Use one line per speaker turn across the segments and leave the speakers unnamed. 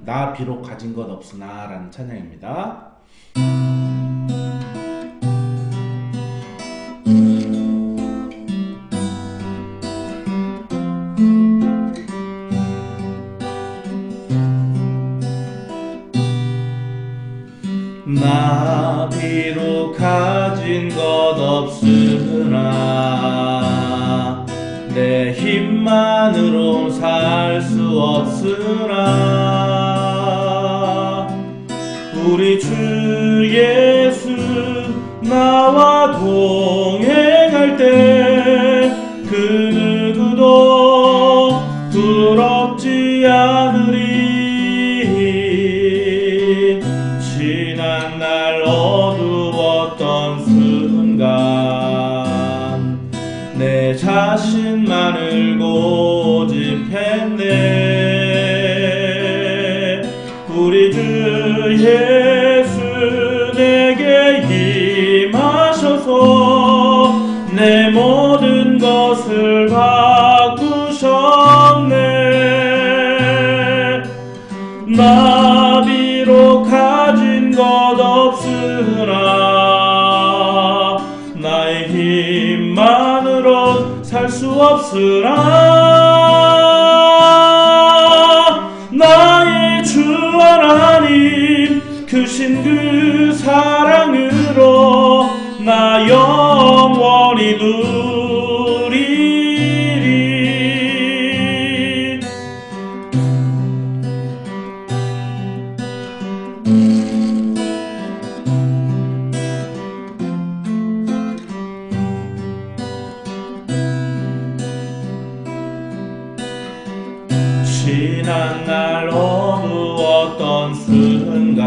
찬양은 나 비록 가진 것 없으나 라는 찬양입니다. 나 비록 가진 것 없으나 내 힘만으로 살 수 없으나 우리 주 예수 나와 동행할 때 그 누구도 부럽지 않으리. 지난 날 어두웠던 순간 내 자신만을 고집했네. 우리 주 예수 내게 임하셔서 내 모든 것을 바꾸셨네. 나 비록 가진 것 없으나 나의 힘만으로 살 수 없으나 나의 주 하나님 크신 그 사랑으로 나 영원히 누리리. 지난 날 어두웠던 순간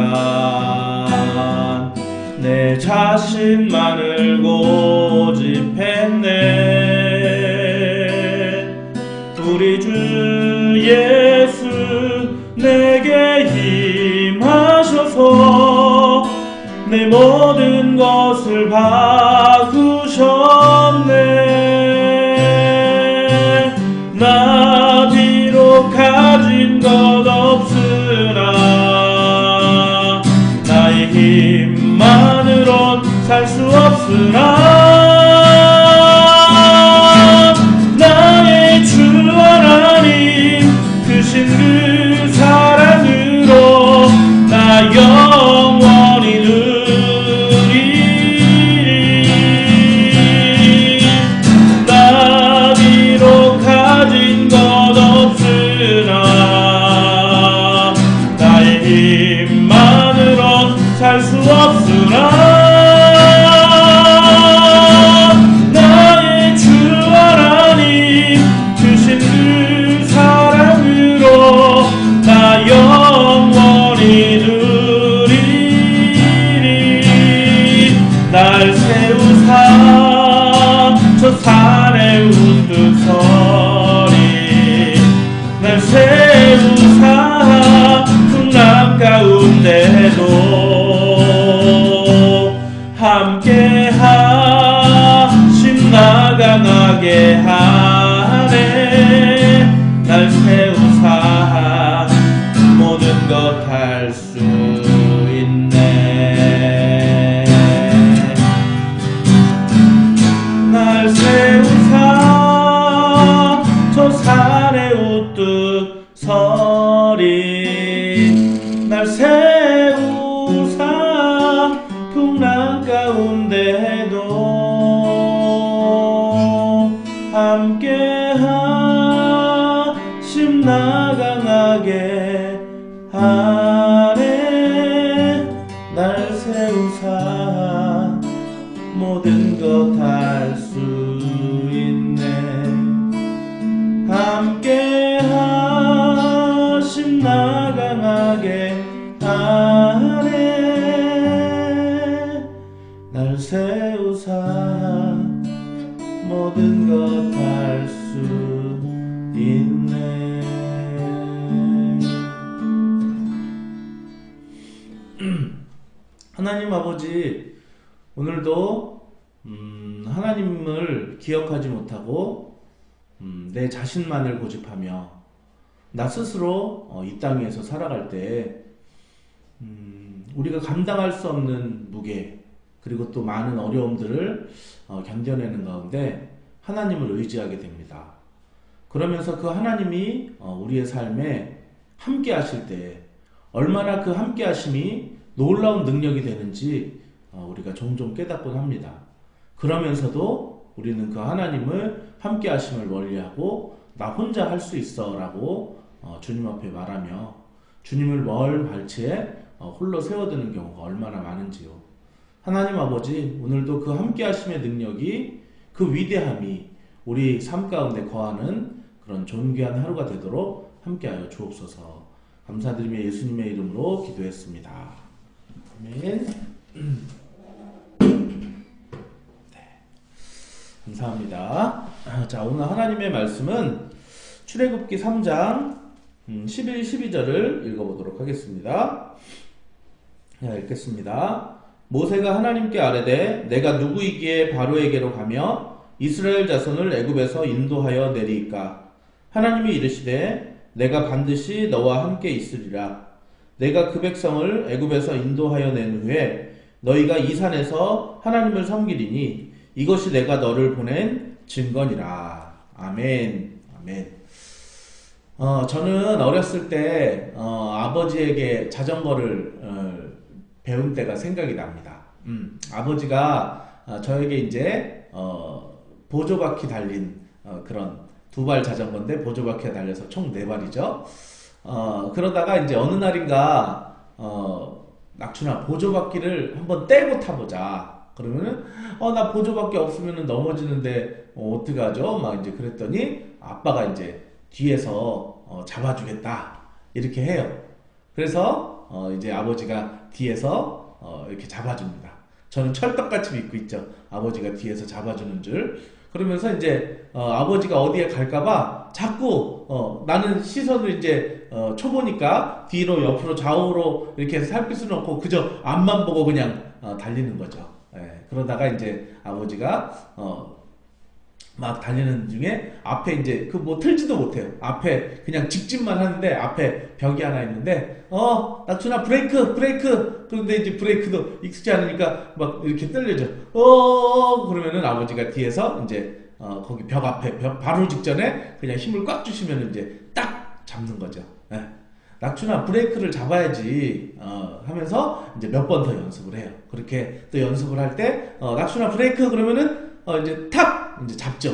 내 자신만을 고집했네. 우리 주 예수 내게 임하셔서 내 모든 것을 바꾸셨네. 나 비록 가진 것 없으나 나의 힘만으론 살 수 없으나 나의 주 하나님 크신 그 사랑으로 나 영원히 누리리. 나 비록 가진 것 없으나 나의 힘만으론 살 수 없으나 나의 주 하나님 크신 그 사랑으로 나 영원히 누리리. 날 세우사 저 산에 우뚝서리. 날 세우사 풍랑 가운데도 함께 하심 나 강하게 하네. 날 세우사 모든 것 할 수 있네. 날 세우사 저 산에 우뚝 서리. 날 세우사 풍랑 가운데도 함께 하심 나 강하게 하네. 날 세우사 모든 것 할 수 있네. 함께 하심 나 강하게 하네. 날 세우사 모든 것 할 수 있네. 하나님 아버지, 오늘도 하나님을 기억하지 못하고 내 자신만을 고집하며 나 스스로 이 땅 위에서 살아갈 때 우리가 감당할 수 없는 무게 그리고 또 많은 어려움들을 견뎌내는 가운데 하나님을 의지하게 됩니다. 그러면서 그 하나님이 우리의 삶에 함께 하실 때 얼마나 그 함께 하심이 놀라운 능력이 되는지 우리가 종종 깨닫곤 합니다. 그러면서도 우리는 그 하나님을 함께 하심을 멀리하고 나 혼자 할 수 있어 라고 주님 앞에 말하며 주님을 멀 발치에 홀로 세워두는 경우가 얼마나 많은지요. 하나님 아버지, 오늘도 그 함께 하심의 능력이, 그 위대함이 우리 삶 가운데 거하는 그런 존귀한 하루가 되도록 함께하여 주옵소서. 감사드리며 예수님의 이름으로 기도했습니다. 아멘. 네, 감사합니다. 자, 오늘 하나님의 말씀은 출애굽기 3장 11, 12절을 읽어보도록 하겠습니다. 읽겠습니다. 모세가 하나님께 아뢰되 내가 누구이기에 바로에게로 가며 이스라엘 자손을 애굽에서 인도하여 내리이까? 하나님이 이르시되 내가 반드시 너와 함께 있으리라. 내가 그 백성을 애굽에서 인도하여 낸 후에 너희가 이 산에서 하나님을 섬기리니 이것이 내가 너를 보낸 증거니라. 아멘. 아멘. 저는 어렸을 때 아버지에게 자전거를 배운 때가 생각이 납니다. 아버지가 저에게 이제 보조바퀴 달린 그런 두발 자전거인데 보조바퀴가 달려서 총 4발이죠. 그러다가 이제 어느 날인가 낙춘아 보조바퀴를 한번 떼고 타보자. 그러면은 나 보조바퀴 없으면 넘어지는데 어떡하죠? 막 이제 그랬더니 아빠가 이제 뒤에서 잡아주겠다 이렇게 해요. 그래서 이제 아버지가 뒤에서 이렇게 잡아줍니다. 저는 철떡같이 믿고 있죠. 아버지가 뒤에서 잡아주는 줄. 그러면서 이제 아버지가 어디에 갈까봐 자꾸 나는 시선을 이제 초보니까 뒤로 옆으로 좌우로 이렇게 살필 수는 없고 그저 앞만 보고 그냥 달리는 거죠. 예, 그러다가 이제 아버지가 막 달리는 중에 앞에 이제 그 뭐 틀지도 못해요. 앞에 그냥 직진만 하는데 앞에 벽이 하나 있는데 낙춘아 브레이크 그런데 이제 브레이크도 익숙지 않으니까 막 이렇게 떨려져. 그러면은 아버지가 뒤에서 이제 거기 벽 앞에 벽 바로 직전에 그냥 힘을 꽉 주시면 이제 딱 잡는 거죠. 예. 낙춘아 브레이크를 잡아야지 하면서 이제 몇 번 더 연습을 해요. 그렇게 또 연습을 할 때 낙춘아 브레이크 그러면은 이제 탁 이제 잡죠.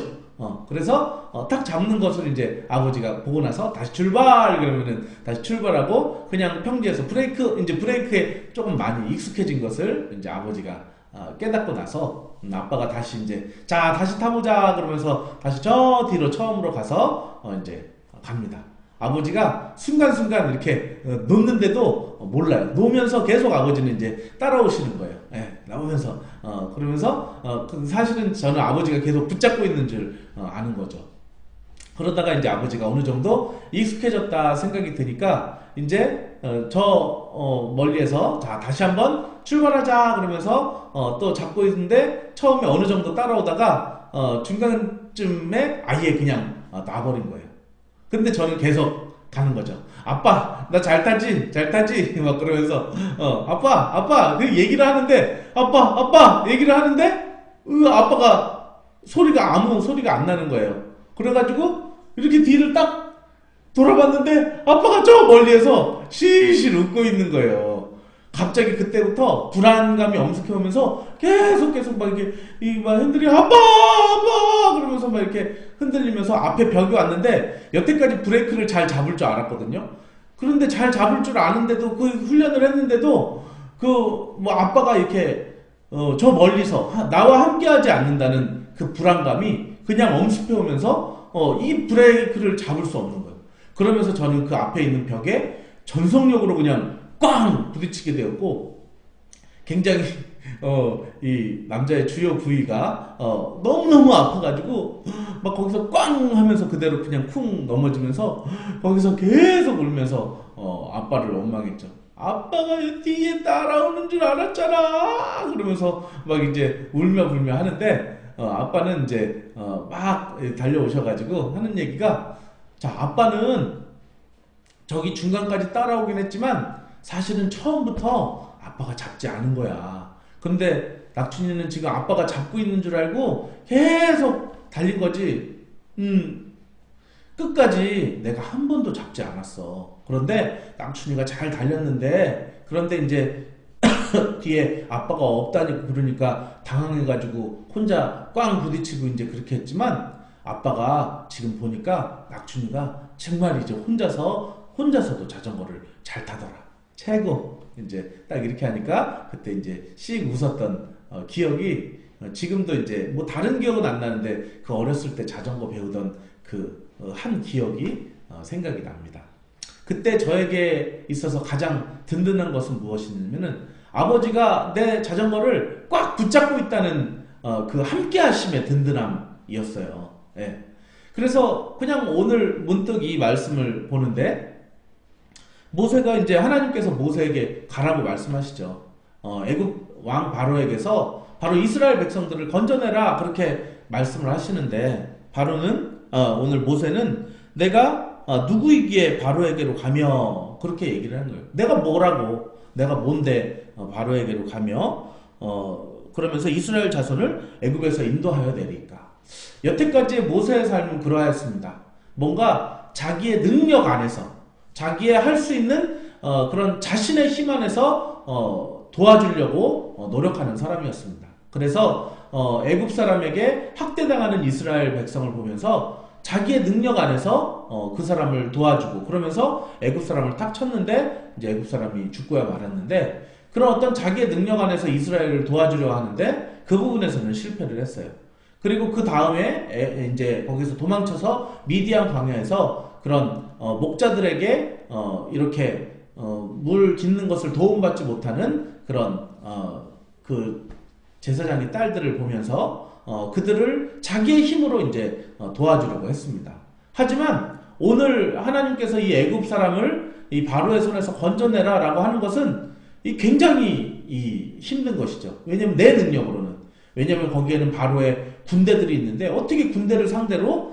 그래서 딱 잡는 것을 이제 아버지가 보고 나서 다시 출발 그러면은 다시 출발하고 그냥 평지에서 브레이크 이제 브레이크에 조금 많이 익숙해진 것을 이제 아버지가 깨닫고 나서 아빠가 다시 이제 자 다시 타보자 그러면서 다시 저 뒤로 처음으로 가서 이제 갑니다. 아버지가 순간순간 이렇게 놓는데도 몰라요. 놓으면서 계속 아버지는 이제 따라오시는 거예요. 예, 나오면서 그러면서 사실은 저는 아버지가 계속 붙잡고 있는 줄 아는 거죠. 그러다가 이제 아버지가 어느 정도 익숙해졌다 생각이 드니까 이제 저 멀리에서 자 다시 한번 출발하자 그러면서 또 잡고 있는데 처음에 어느 정도 따라오다가 중간쯤에 아예 그냥 놔버린 거예요. 근데 저는 계속 가는 거죠. 아빠, 나 잘 타지? 막 그러면서, 아빠, 그 얘기를 하는데, 아빠, 얘기를 하는데, 아빠가 아무 소리가 안 나는 거예요. 그래가지고, 이렇게 뒤를 딱 돌아봤는데, 아빠가 저 멀리에서 실실 웃고 있는 거예요. 갑자기 그때부터 불안감이 엄습해 오면서 계속 막 이렇게 막 흔들리 아빠 그러면서 막 이렇게 흔들리면서 앞에 벽이 왔는데 여태까지 브레이크를 잘 잡을 줄 알았거든요. 그런데 잘 잡을 줄 아는데도 그 훈련을 했는데도 그 뭐 아빠가 이렇게 저 멀리서 나와 함께하지 않는다는 그 불안감이 그냥 엄습해 오면서 이 브레이크를 잡을 수 없는 거예요. 그러면서 저는 그 앞에 있는 벽에 전속력으로 그냥 꽝 부딪히게 되었고 굉장히 이 남자의 주요 부위가 너무너무 아파가지고 막 거기서 꽝 하면서 그대로 그냥 쿵 넘어지면서 거기서 계속 울면서 아빠를 원망했죠. 아빠가 뒤에 따라오는 줄 알았잖아 그러면서 막 이제 울며 불며 하는데 아빠는 이제 막 달려오셔가지고 하는 얘기가 자 아빠는 저기 중간까지 따라오긴 했지만 사실은 처음부터 아빠가 잡지 않은 거야. 그런데 낙춘이는 지금 아빠가 잡고 있는 줄 알고 계속 달린 거지. 끝까지 내가 한 번도 잡지 않았어. 그런데 낙춘이가 잘 달렸는데, 그런데 이제 뒤에 아빠가 없다니 그러니까 당황해가지고 혼자 꽝 부딪히고 이제 그렇게 했지만, 아빠가 지금 보니까 낙춘이가 정말 이제 혼자서도 자전거를 잘 타더라. 최고. 이제 딱 이렇게 하니까 그때 이제 씩 웃었던 기억이, 지금도 이제 뭐 다른 기억은 안 나는데 그 어렸을 때 자전거 배우던 그 한 기억이 생각이 납니다. 그때 저에게 있어서 가장 든든한 것은 무엇이냐면은, 아버지가 내 자전거를 꽉 붙잡고 있다는 그 함께하심의 든든함이었어요. 예. 그래서 그냥 오늘 문득 이 말씀을 보는데, 모세가 이제 하나님께서 모세에게 가라고 말씀하시죠. 애굽 왕 바로에게서 바로 이스라엘 백성들을 건져내라 그렇게 말씀을 하시는데, 바로는 오늘 모세는 내가 누구이기에 바로에게로 가며 그렇게 얘기를 하는 거예요. 내가 뭐라고, 내가 뭔데 바로에게로 가며 그러면서 이스라엘 자손을 애굽에서 인도하여 내리까. 여태까지의 모세의 삶은 그러하였습니다. 뭔가 자기의 능력 안에서, 자기의 할 수 있는 그런 자신의 힘 안에서 도와주려고 노력하는 사람이었습니다. 그래서 애굽 사람에게 학대당하는 이스라엘 백성을 보면서 자기의 능력 안에서 그 사람을 도와주고, 그러면서 애굽 사람을 탁 쳤는데 이제 애굽 사람이 죽고야 말았는데, 그런 어떤 자기의 능력 안에서 이스라엘을 도와주려 하는데 그 부분에서는 실패를 했어요. 그리고 그 다음에 이제 거기서 도망쳐서 미디안 광야에서 그런 목자들에게 이렇게 물 깃는 것을 도움받지 못하는 그런 그 제사장의 딸들을 보면서 그들을 자기의 힘으로 이제 도와주려고 했습니다. 하지만 오늘 하나님께서 이 애굽 사람을 이 바로의 손에서 건져내라라고 하는 것은 굉장히 힘든 것이죠. 왜냐면 내 능력으로는, 왜냐면 거기에는 바로의 군대들이 있는데 어떻게 군대를 상대로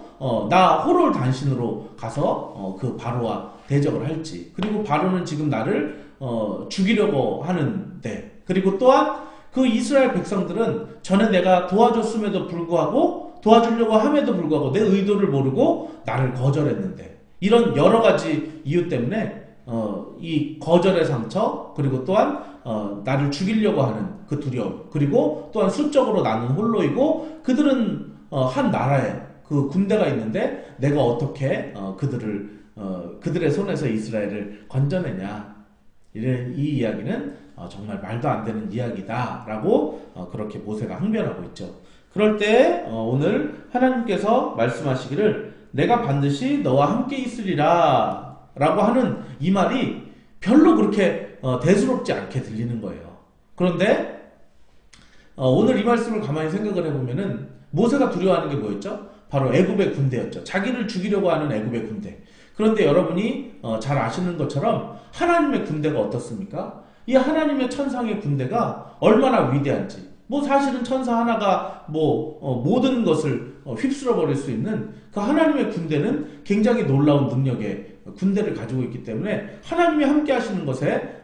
나 호롤 단신으로 가서 그 바로와 대적을 할지. 그리고 바로는 지금 나를 죽이려고 하는데, 그리고 또한 그 이스라엘 백성들은 전에 내가 도와줬음에도 불구하고, 도와주려고 함에도 불구하고 내 의도를 모르고 나를 거절했는데, 이런 여러 가지 이유 때문에 이 거절의 상처, 그리고 또한 나를 죽이려고 하는 그 두려움, 그리고 또한 수적으로 나는 홀로이고 그들은 한 나라에 그 군대가 있는데 내가 어떻게 그들의 손에서 이스라엘을 건져내냐. 이 이야기는 정말 말도 안 되는 이야기다라고 그렇게 모세가 항변하고 있죠. 그럴 때 오늘 하나님께서 말씀하시기를 내가 반드시 너와 함께 있으리라 라고 하는 이 말이 별로 그렇게 대수롭지 않게 들리는 거예요. 그런데 오늘 이 말씀을 가만히 생각을 해보면은 모세가 두려워하는 게 뭐였죠? 바로 애굽의 군대였죠. 자기를 죽이려고 하는 애굽의 군대. 그런데 여러분이 잘 아시는 것처럼 하나님의 군대가 어떻습니까? 이 하나님의 천상의 군대가 얼마나 위대한지, 뭐 사실은 천사 하나가 모든 것을 휩쓸어 버릴 수 있는 그 하나님의 군대는 굉장히 놀라운 능력의 군대를 가지고 있기 때문에 하나님이 함께 하시는 것에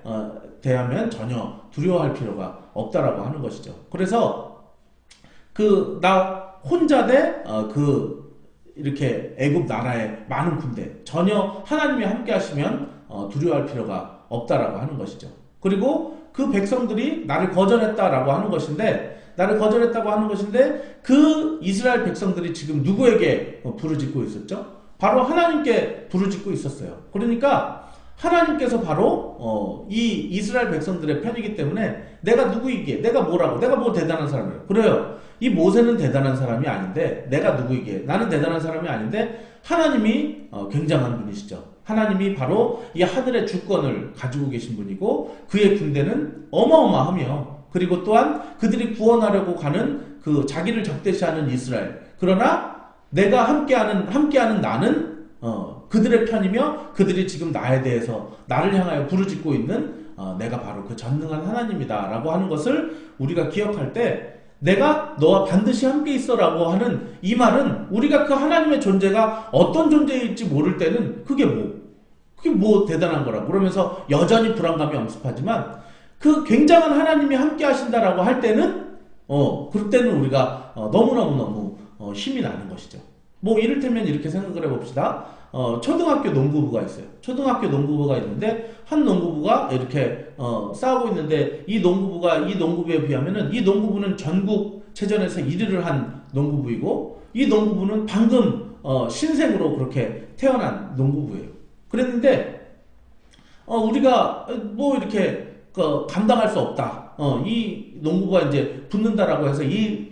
대하면 전혀 두려워할 필요가 없다라고 하는 것이죠. 그래서 나 혼자 이렇게 애굽 나라의 많은 군대, 전혀 하나님이 함께 하시면 두려워할 필요가 없다라고 하는 것이죠. 그리고 그 백성들이 나를 거절했다라고 하는 것인데, 그 이스라엘 백성들이 지금 누구에게 부르짖고 있었죠? 바로 하나님께 부르짖고 있었어요. 그러니까 하나님께서 바로 이 이스라엘 백성들의 편이기 때문에 내가 누구이기에, 내가 뭐라고, 내가 뭐 대단한 사람이에요. 그래요. 이 모세는 대단한 사람이 아닌데 내가 누구이기에, 나는 대단한 사람이 아닌데 하나님이 굉장한 분이시죠. 하나님이 바로 이 하늘의 주권을 가지고 계신 분이고 그의 군대는 어마어마하며, 그리고 또한 그들이 구원하려고 가는 그 자기를 적대시하는 이스라엘, 그러나 내가 함께하는 나는 그들의 편이며 그들이 지금 나에 대해서 나를 향하여 부르짖고 있는 내가 바로 그 전능한 하나님이다 라고 하는 것을 우리가 기억할 때, 내가 너와 반드시 함께 있어 라고 하는 이 말은 우리가 그 하나님의 존재가 어떤 존재일지 모를 때는 그게 그게 뭐 대단한 거라고. 그러면서 여전히 불안감이 엄습하지만 그 굉장한 하나님이 함께 하신다라고 할 때는 그럴 때는 우리가 너무너무 힘이 나는 것이죠. 뭐 이를테면 이렇게 생각을 해봅시다. 초등학교 농구부가 있어요. 초등학교 농구부가 있는데 한 농구부가 이렇게 싸우고 있는데 이 농구부가 이 농구부에 비하면은 이 농구부는 전국체전에서 1위를 한 농구부이고 이 농구부는 방금 신생으로 그렇게 태어난 농구부예요. 그랬는데 우리가 뭐 이렇게 감당할 수 없다. 이 농구부가 이제 붙는다라고 해서 이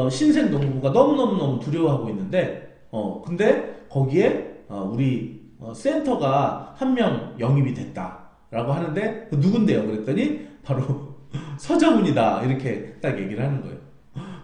신생 농구부가 너무너무 두려워하고 있는데 근데 거기에 우리 센터가 한 명 영입이 됐다라고 하는데 누군데요? 그랬더니 바로 서장훈이다 이렇게 딱 얘기를 하는 거예요.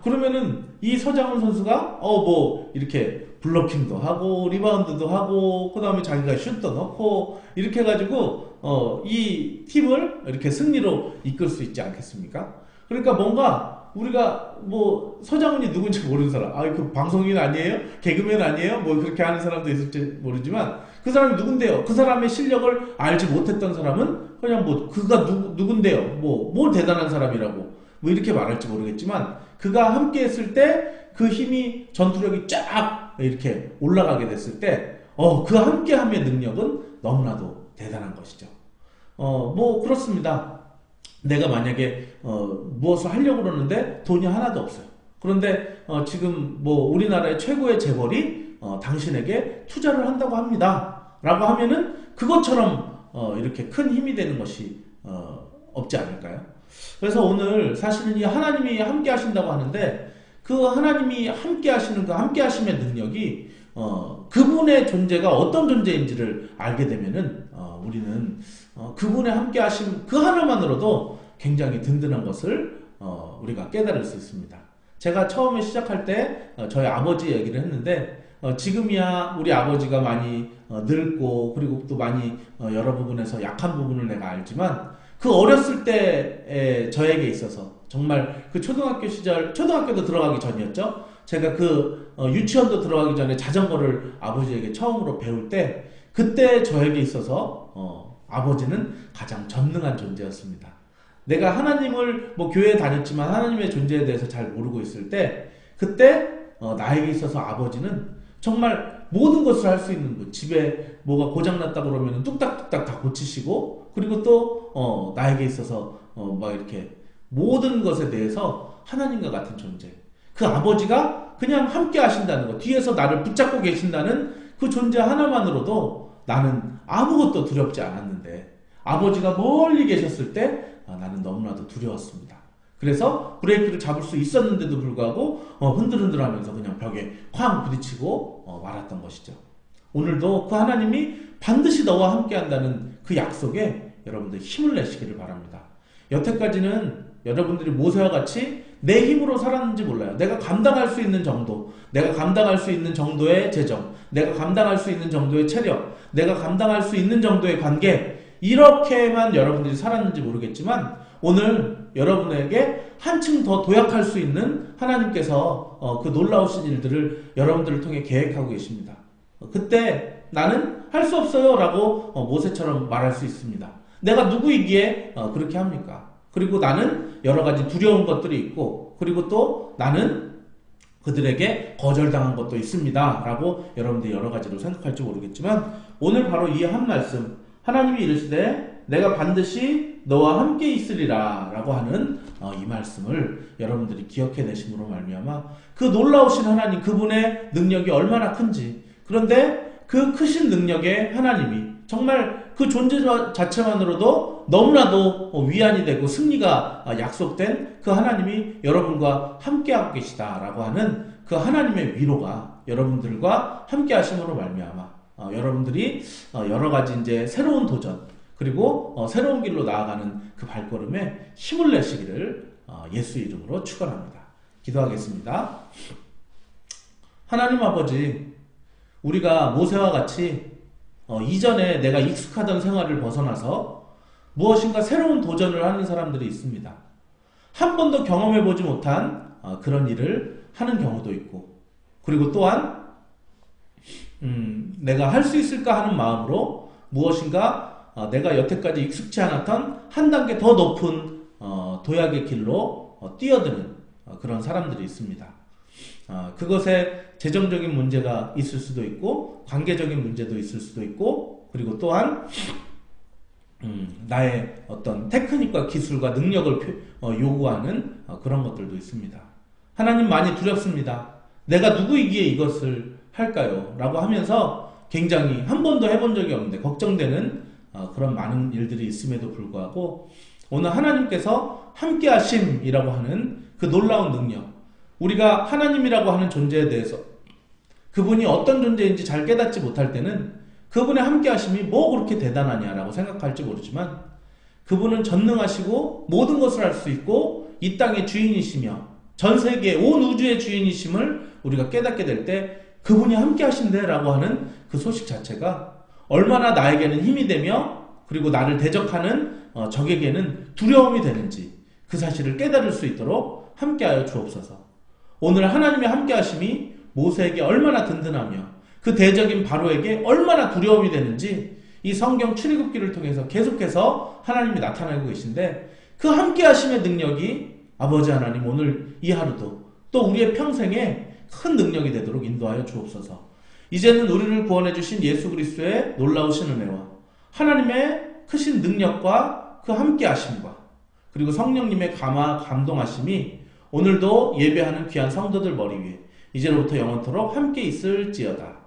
그러면은 이 서장훈 선수가 뭐 이렇게 블로킹도 하고 리바운드도 하고 그 다음에 자기가 슛도 넣고 이렇게 해가지고 이 팀을 이렇게 승리로 이끌 수 있지 않겠습니까? 그러니까 뭔가 우리가 뭐 서장훈이 누군지 모르는 사람, 그 방송인 아니에요? 개그맨 아니에요? 뭐 그렇게 하는 사람도 있을지 모르지만 그 사람이 누군데요? 그 사람의 실력을 알지 못했던 사람은 그냥 뭐 그가 누군데요? 뭘 대단한 사람이라고 뭐 이렇게 말할지 모르겠지만 그가 함께 했을 때 그 힘이 전투력이 쫙 이렇게 올라가게 됐을 때 그 함께함의 능력은 너무나도 대단한 것이죠. 뭐 그렇습니다. 내가 만약에 무엇을 하려고 그러는데 돈이 하나도 없어요. 그런데 지금 뭐 우리나라의 최고의 재벌이 당신에게 투자를 한다고 합니다. 라고 하면은 그것처럼 이렇게 큰 힘이 되는 것이 없지 않을까요? 그래서 오늘 사실은 이 하나님이 함께 하신다고 하는데 그 하나님이 함께 하시는 그 함께 하심의 능력이 그분의 존재가 어떤 존재인지를 알게 되면은 우리는 그분의 함께 하심 그 하나만으로도 굉장히 든든한 것을 우리가 깨달을 수 있습니다. 제가 처음에 시작할 때 저희 아버지 얘기를 했는데 지금이야 우리 아버지가 많이 늙고 그리고 또 많이 여러 부분에서 약한 부분을 내가 알지만 그 어렸을 때의 저에게 있어서 정말 그 초등학교 시절 초등학교도 들어가기 전이었죠. 제가 그 유치원도 들어가기 전에 자전거를 아버지에게 처음으로 배울 때 그때 저에게 있어서 아버지는 가장 전능한 존재였습니다. 내가 하나님을 뭐 교회에 다녔지만 하나님의 존재에 대해서 잘 모르고 있을 때 그때 나에게 있어서 아버지는 정말 모든 것을 할 수 있는 분, 집에 뭐가 고장났다 그러면 뚝딱뚝딱 다 고치시고 그리고 또 나에게 있어서 막 이렇게 모든 것에 대해서 하나님과 같은 존재. 그 아버지가 그냥 함께 하신다는 것, 뒤에서 나를 붙잡고 계신다는 그 존재 하나만으로도 나는 아무것도 두렵지 않았는데 아버지가 멀리 계셨을 때 나는 너무나도 두려웠습니다. 그래서 브레이크를 잡을 수 있었는데도 불구하고 흔들흔들하면서 그냥 벽에 쾅 부딪히고 말았던 것이죠. 오늘도 그 하나님이 반드시 너와 함께 한다는 그 약속에 여러분들 힘을 내시기를 바랍니다. 여태까지는 여러분들이 모세와 같이 내 힘으로 살았는지 몰라요. 내가 감당할 수 있는 정도, 내가 감당할 수 있는 정도의 재정, 내가 감당할 수 있는 정도의 체력, 내가 감당할 수 있는 정도의 관계, 이렇게만 여러분들이 살았는지 모르겠지만 오늘 여러분에게 한층 더 도약할 수 있는 하나님께서 그 놀라우신 일들을 여러분들을 통해 계획하고 계십니다. 그때 나는 할 수 없어요 라고 모세처럼 말할 수 있습니다. 내가 누구이기에 그렇게 합니까? 그리고 나는 여러 가지 두려운 것들이 있고 그리고 또 나는 그들에게 거절당한 것도 있습니다 라고 여러분들이 여러 가지로 생각할지 모르겠지만 오늘 바로 이 한 말씀 하나님이 이르시되 내가 반드시 너와 함께 있으리라 라고 하는 이 말씀을 여러분들이 기억해내심으로 말미암아 그 놀라우신 하나님 그분의 능력이 얼마나 큰지 그런데 그 크신 능력의 하나님이 정말 그 존재 자체만으로도 너무나도 위안이 되고 승리가 약속된 그 하나님이 여러분과 함께하고 계시다라고 하는 그 하나님의 위로가 여러분들과 함께 하심으로 말미암아 여러분들이 여러 가지 이제 새로운 도전 그리고 새로운 길로 나아가는 그 발걸음에 힘을 내시기를 예수 이름으로 축원합니다. 기도하겠습니다. 하나님 아버지, 우리가 모세와 같이 이전에 내가 익숙하던 생활을 벗어나서 무엇인가 새로운 도전을 하는 사람들이 있습니다. 한 번도 경험해보지 못한 그런 일을 하는 경우도 있고 그리고 또한 내가 할 수 있을까 하는 마음으로 무엇인가 내가 여태까지 익숙치 않았던 한 단계 더 높은 도약의 길로 뛰어드는 그런 사람들이 있습니다. 그것에 재정적인 문제가 있을 수도 있고 관계적인 문제도 있을 수도 있고 그리고 또한 나의 어떤 테크닉과 기술과 능력을 요구하는 그런 것들도 있습니다. 하나님 많이 두렵습니다. 내가 누구이기에 이것을 할까요? 라고 하면서 굉장히 한 번도 해본 적이 없는데 걱정되는 그런 많은 일들이 있음에도 불구하고 오늘 하나님께서 함께 하심이라고 하는 그 놀라운 능력, 우리가 하나님이라고 하는 존재에 대해서 그분이 어떤 존재인지 잘 깨닫지 못할 때는 그분의 함께 하심이 뭐 그렇게 대단하냐라고 생각할지 모르지만 그분은 전능하시고 모든 것을 할 수 있고 이 땅의 주인이시며 전 세계 온 우주의 주인이심을 우리가 깨닫게 될 때 그분이 함께 하신대라고 하는 그 소식 자체가 얼마나 나에게는 힘이 되며 그리고 나를 대적하는 적에게는 두려움이 되는지 그 사실을 깨달을 수 있도록 함께하여 주옵소서. 오늘 하나님의 함께하심이 모세에게 얼마나 든든하며 그 대적인 바로에게 얼마나 두려움이 되는지 이 성경 출애굽기를 통해서 계속해서 하나님이 나타나고 계신데 그 함께하심의 능력이 아버지 하나님 오늘 이 하루도 또 우리의 평생에 큰 능력이 되도록 인도하여 주옵소서. 이제는 우리를 구원해 주신 예수 그리스도의 놀라우신 은혜와 하나님의 크신 능력과 그 함께하심과 그리고 성령님의 감동하심이 오늘도 예배하는 귀한 성도들 머리 위에 이제로부터 영원토록 함께 있을지어다.